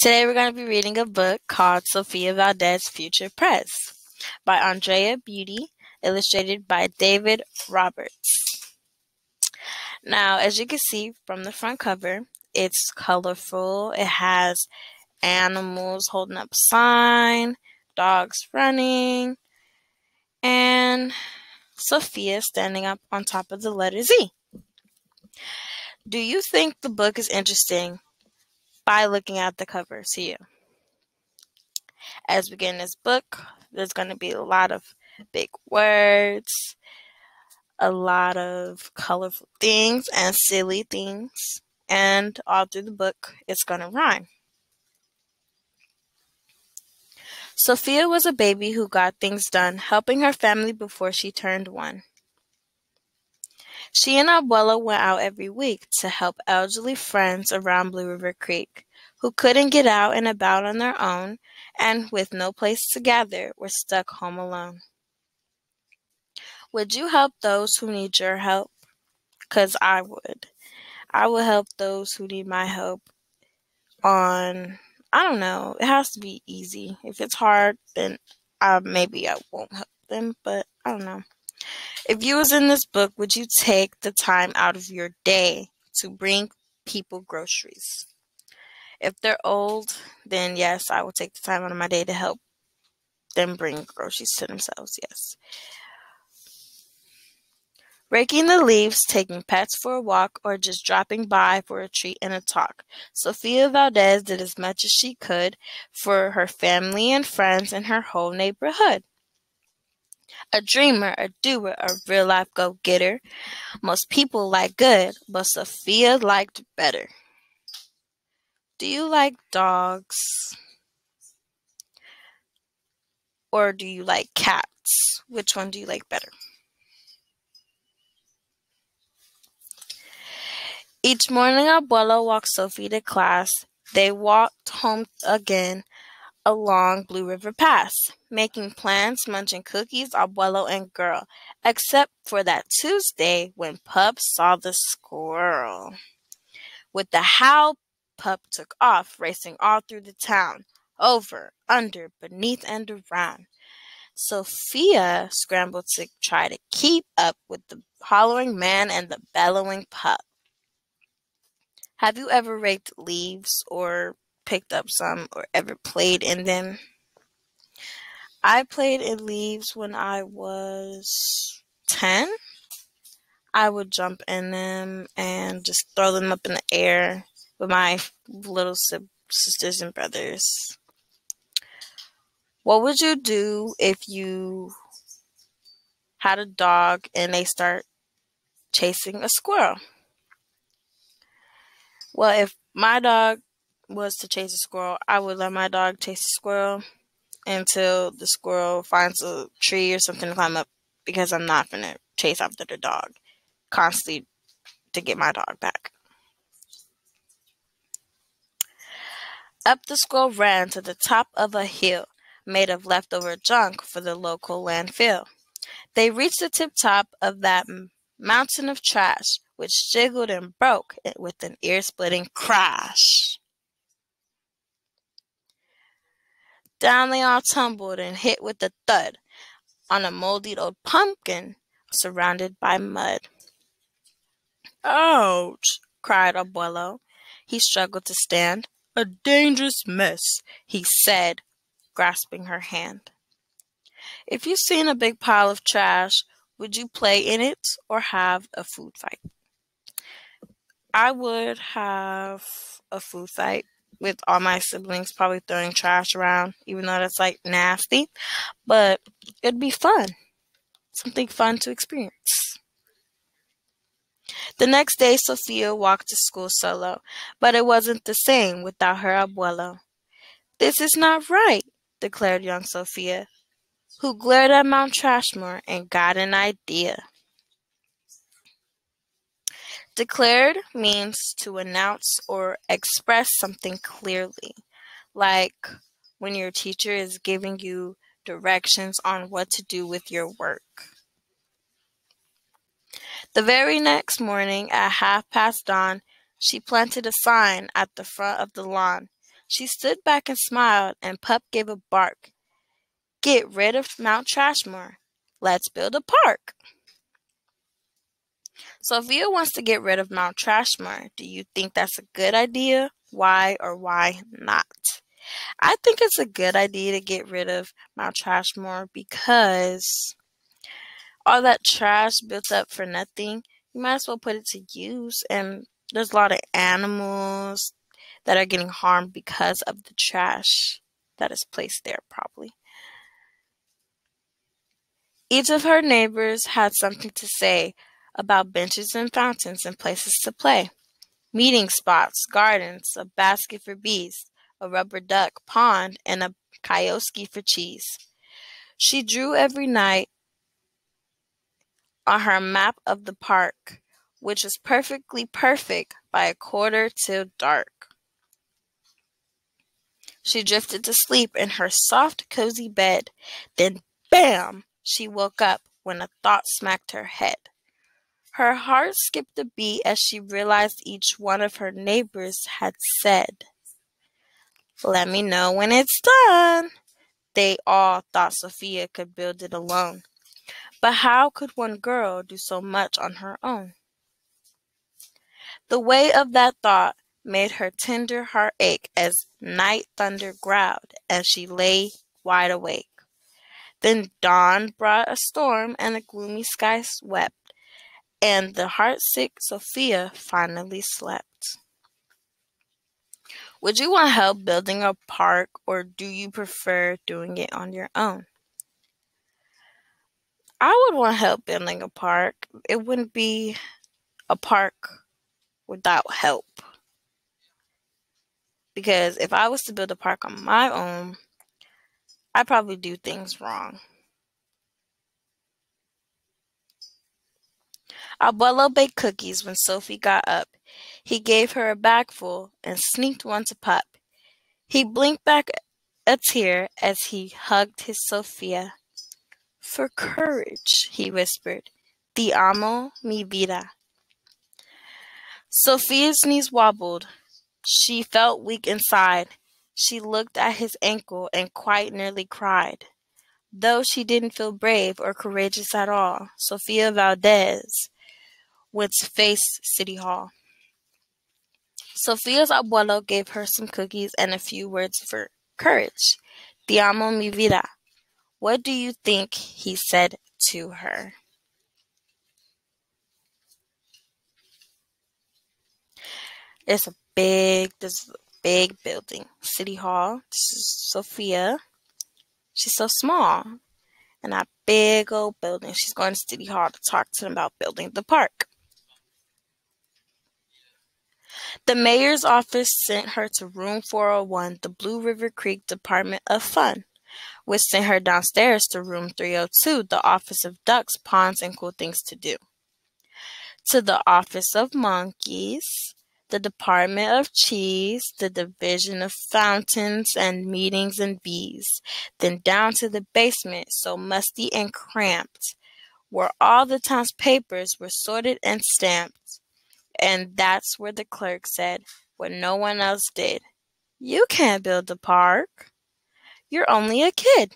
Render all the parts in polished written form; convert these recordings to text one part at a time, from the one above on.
Today we're going to be reading a book called Sofia Valdez, Future Prez by Andrea Beatty, illustrated by David Roberts. Now, as you can see from the front cover, it's colorful. It has animals holding up a sign, dogs running, and Sophia standing up on top of the letter Z. Do you think the book is interesting by looking at the cover? See you. As we get in this book, there's going to be a lot of big words, a lot of colorful things and silly things, and all through the book, it's going to rhyme. Sophia was a baby who got things done, helping her family before she turned 1. She and Abuela went out every week to help elderly friends around Blue River Creek who couldn't get out and about on their own and with no place to gather were stuck home alone. Would you help those who need your help? 'Cause I would. I would help those who need my help on, I don't know, it has to be easy. If it's hard, then maybe I won't help them, but I don't know. If you was in this book, would you take the time out of your day to bring people groceries? If they're old, then yes, I will take the time out of my day to help them bring groceries to themselves, yes. Raking the leaves, taking pets for a walk, or just dropping by for a treat and a talk. Sofia Valdez did as much as she could for her family and friends and her whole neighborhood. A dreamer, a doer, a real-life go-getter. Most people like good, but Sofia liked better. Do you like dogs? Or do you like cats? Which one do you like better? Each morning, Abuela walked Sophie to class. They walked home again along Blue River Pass, making plans, munching cookies, Abuelo and girl, except for that Tuesday when Pup saw the squirrel. With the howl, Pup took off, racing all through the town, over, under, beneath, and around. Sophia scrambled to try to keep up with the hollering man and the bellowing Pup. Have you ever raked leaves or picked up some or ever played in them? I played in leaves when I was 10. I would jump in them and just throw them up in the air with my little sisters and brothers. What would you do if you had a dog and they start chasing a squirrel? Well, if my dog was to chase a squirrel, I would let my dog chase a squirrel until the squirrel finds a tree or something to climb up, because I'm not going to chase after the dog constantly to get my dog back. Up the squirrel ran to the top of a hill made of leftover junk for the local landfill. They reached the tip top of that mountain of trash, which jiggled and broke with an ear-splitting crash. Down they all tumbled and hit with a thud on a moldy old pumpkin surrounded by mud. "Ouch!" cried Abuelo. He struggled to stand. "A dangerous mess," he said, grasping her hand. If you've seen a big pile of trash, would you play in it or have a food fight? I would have a food fight with all my siblings, probably throwing trash around, even though that's like nasty, but it'd be fun. Something fun to experience. The next day, Sophia walked to school solo, but it wasn't the same without her abuelo. "This is not right," declared young Sophia, who glared at Mount Trashmore and got an idea. Declared means to announce or express something clearly, like when your teacher is giving you directions on what to do with your work. The very next morning at dawn, she planted a sign at the front of the lawn. She stood back and smiled, and Pup gave a bark. Get rid of Mount Trashmore. Let's build a park. Sophia wants to get rid of Mount Trashmore. Do you think that's a good idea? Why or why not? I think it's a good idea to get rid of Mount Trashmore because all that trash built up for nothing, you might as well put it to use. And there's a lot of animals that are getting harmed because of the trash that is placed there, probably. Each of her neighbors had something to say about benches and fountains and places to play, meeting spots, gardens, a basket for bees, a rubber duck pond, and a kiosk for cheese. She drew every night on her map of the park, which was perfectly perfect by a quarter till dark. She drifted to sleep in her soft, cozy bed. Then, bam! She woke up when a thought smacked her head. Her heart skipped a beat as she realized each one of her neighbors had said, "Let me know when it's done." They all thought Sophia could build it alone. But how could one girl do so much on her own? The weight of that thought made her tender heart ache as night thunder growled as she lay wide awake. Then dawn brought a storm and a gloomy sky swept, and the heartsick Sophia finally slept. Would you want help building a park, or do you prefer doing it on your own? I would want help building a park. It wouldn't be a park without help. Because if I was to build a park on my own, I'd probably do things wrong. Abuelo baked cookies when Sophie got up. He gave her a bag full and sneaked one to Pup. He blinked back a tear as he hugged his Sophia. "For courage," he whispered. "Te amo, mi vida." Sophia's knees wobbled. She felt weak inside. She looked at his ankle and quite nearly cried. Though she didn't feel brave or courageous at all, Sofia Valdez would face City Hall. Sofia's abuelo gave her some cookies and a few words for courage. "Te amo, mi vida." What do you think he said to her? There's a big building, City Hall. This is Sophia. She's so small. And that big old building. She's going to City Hall to talk to them about building the park. The mayor's office sent her to room 401, the Blue River Creek Department of Fun, which sent her downstairs to room 302, the Office of Ducks, Ponds, and Cool Things to Do. To the Office of Monkeys, the Department of Cheese, the Division of Fountains and Meetings and Bees, then down to the basement, so musty and cramped, where all the town's papers were sorted and stamped. And that's where the clerk said what no one else did. "You can't build a park. You're only a kid."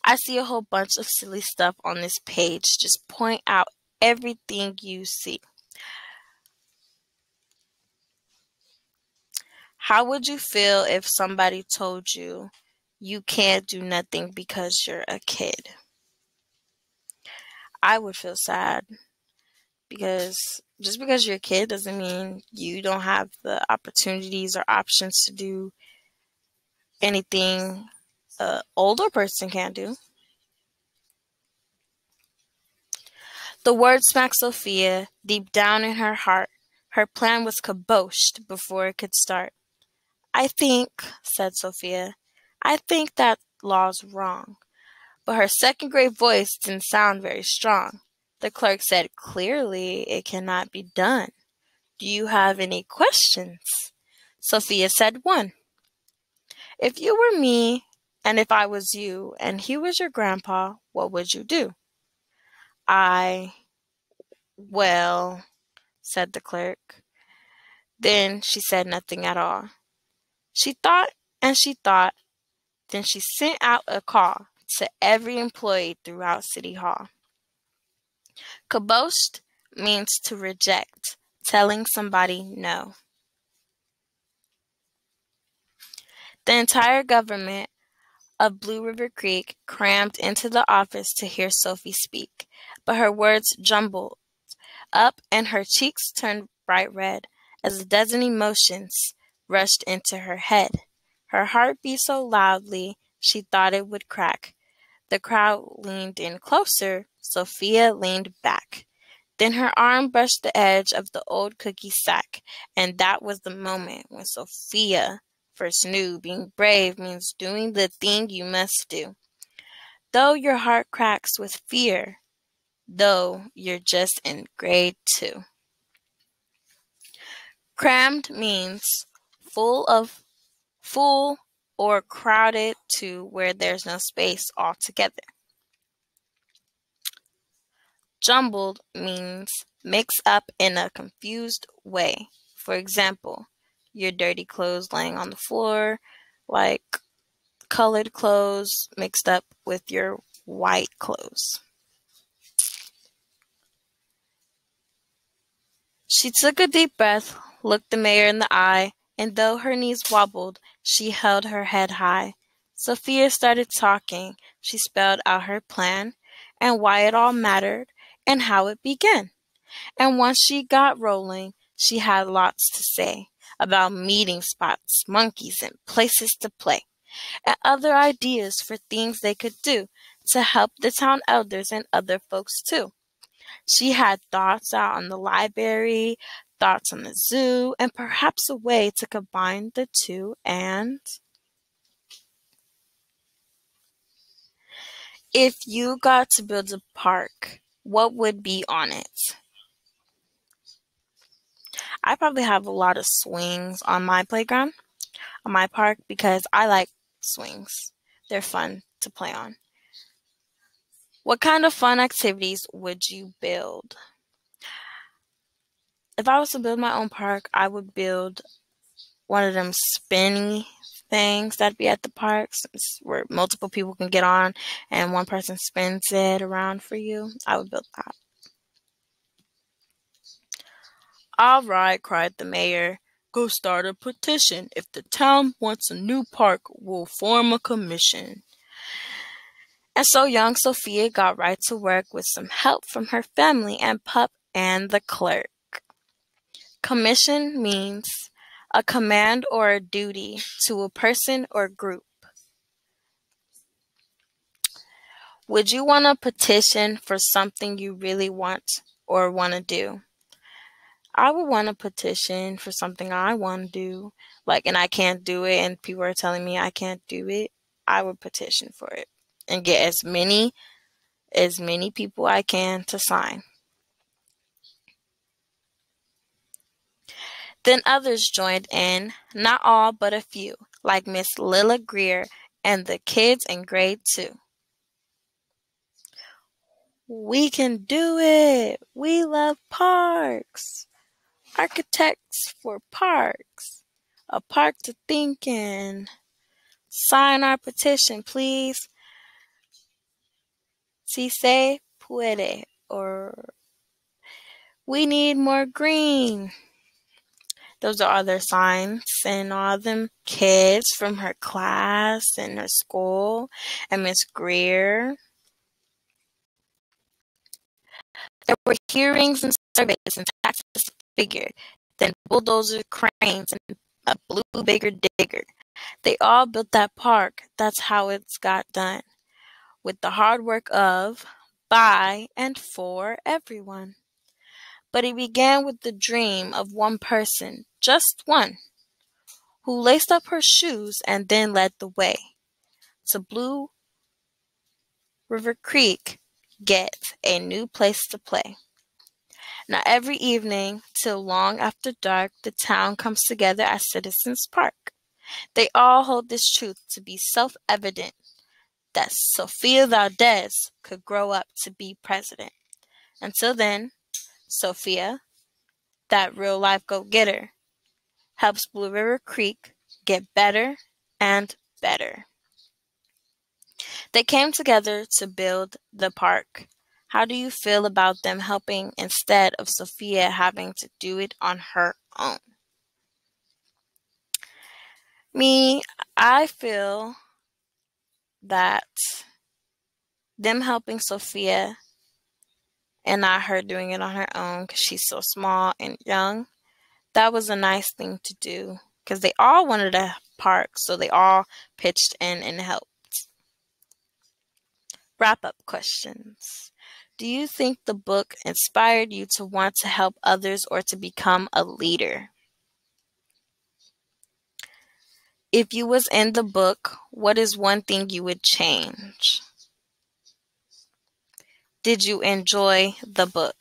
I see a whole bunch of silly stuff on this page. Just point out everything you see. How would you feel if somebody told you you can't do nothing because you're a kid? I would feel sad because just because you're a kid doesn't mean you don't have the opportunities or options to do anything an older person can do. The word smacked Sophia deep down in her heart. Her plan was kaboshed before it could start. "I think," said Sophia, "I think that law's wrong." But her second grade voice didn't sound very strong. The clerk said, "Clearly, it cannot be done. Do you have any questions?" Sophia said one. "If you were me, and if I was you, and he was your grandpa, what would you do?" "Well," said the clerk, Then she said nothing at all. She thought and she thought. Then she sent out a call to every employee throughout City Hall. Kaboshed means to reject, telling somebody no. The entire government of Blue River Creek crammed into the office to hear Sophie speak, but her words jumbled up and her cheeks turned bright red as a dozen emotions rushed into her head. Her heart beat so loudly she thought it would crack. The crowd leaned in closer. Sophia leaned back. Then her arm brushed the edge of the old cookie sack, and that was the moment when Sophia first knew being brave means doing the thing you must do. Though your heart cracks with fear, though you're just in grade 2. Crammed means full or crowded to where there's no space altogether. Jumbled means mixed up in a confused way. For example, your dirty clothes laying on the floor, like colored clothes mixed up with your white clothes. She took a deep breath, looked the mayor in the eye, and though her knees wobbled, she held her head high. Sophia started talking. She spelled out her plan and why it all mattered and how it began. And once she got rolling, she had lots to say about meeting spots, monkeys, and places to play, and other ideas for things they could do to help the town elders and other folks too. She had thoughts out on the library, thoughts on the zoo, and perhaps a way to combine the two. And if you got to build a park, what would be on it? I probably have a lot of swings on my playground, on my park, because I like swings. They're fun to play on. What kind of fun activities would you build? If I was to build my own park, I would build one of them spinny things that'd be at the parks where multiple people can get on and one person spins it around for you. I would build that. All right, cried the mayor. Go start a petition. If the town wants a new park, we'll form a commission. And so young Sophia got right to work with some help from her family and pup and the clerk. Commission means a command or a duty to a person or group. Would you want to petition for something you really want or want to do? I would want to petition for something I want to do, and I can't do it, and people are telling me I can't do it. I would petition for it and get as many people I can to sign. Then others joined in, not all but a few, like Miss Lilla Greer and the kids in grade 2. We can do it! We love parks! Architects for parks! A park to think in! Sign our petition, please! Si se puede, or we need more green. Those are other signs, and all them kids from her class and her school, and Miss Greer. There were hearings and surveys and taxes figured, then bulldozer cranes and a blue bigger digger. They all built that park. That's how it's got done, with the hard work of, by, and for everyone. But it began with the dream of one person, just one, who laced up her shoes and then led the way to Blue River Creek get a new place to play. Now every evening till long after dark, the town comes together at Citizens Park. They all hold this truth to be self-evident, that Sofia Valdez could grow up to be president. Until then, Sofia, that real-life go-getter, helps Blue River Creek get better and better. They came together to build the park. How do you feel about them helping instead of Sofia having to do it on her own? Me, I feel that them helping Sofia and not her doing it on her own because she's so small and young, that was a nice thing to do because they all wanted a park, so they all pitched in and helped. Wrap up questions. Do you think the book inspired you to want to help others or to become a leader? If you was in the book, what is one thing you would change? Did you enjoy the book?